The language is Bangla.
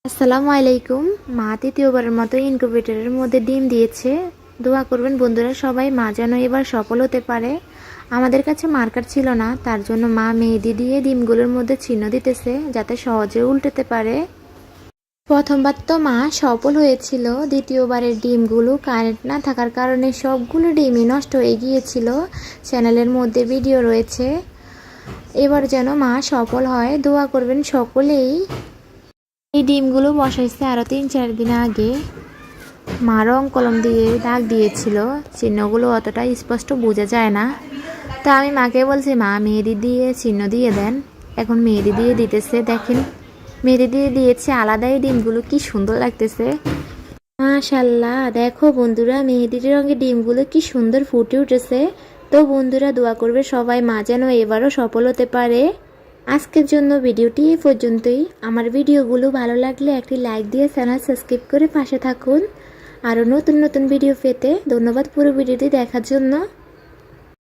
আসসালামু আলাইকুম। মা তৃতীয়বারের মতো ইনকিউবেটরের মধ্যে ডিম দিয়েছে। দোয়া করবেন বন্ধুরা, সবাই মা যেন এবার সফল হতে পারে। আমাদের কাছে মার্কার ছিল না, তার জন্য মা মেহেদি দিয়ে ডিমগুলোর মধ্যে চিহ্ন দিতেছে যাতে সহজে উল্টাতে পারে। প্রথমবার তো মা সফল হয়েছিল, দ্বিতীয়বারের ডিমগুলো কারেন্ট না থাকার কারণে সবগুলো ডিমই নষ্ট হয়ে গিয়েছিল। চ্যানেলের মধ্যে ভিডিও রয়েছে। এবার যেন মা সফল হয়, দোয়া করবেন সকলেই। এই ডিমগুলো বসাইছে আরও 3-4 দিন আগে। মা রং কলম দিয়ে দাগ দিয়েছিল, চিহ্নগুলো অতটা স্পষ্ট বোঝা যায় না। তো আমি মাকে বলছি, মা মেহেদি দিয়ে চিহ্ন দিয়ে দেন। এখন মেহেদি দিয়ে দিতেছে, দেখেন মেহেদি দিয়ে দিয়েছে আলাদাই। ডিমগুলো কি সুন্দর লাগতেছে, মাশাল্লাহ। দেখো বন্ধুরা, মেহেদির রঙের ডিমগুলো কি সুন্দর ফুটে উঠেছে। তো বন্ধুরা দোয়া করবে সবাই মা যেন এবারও সফল হতে পারে। আজকের জন্য ভিডিওটি এই পর্যন্তই। আমার ভিডিওগুলো ভালো লাগলে একটি লাইক দিয়ে চ্যানেল সাবস্ক্রাইব করে পাশে থাকুন। আরও নতুন নতুন ভিডিও পেতে ধন্যবাদ পুরো ভিডিওটি দেখার জন্য।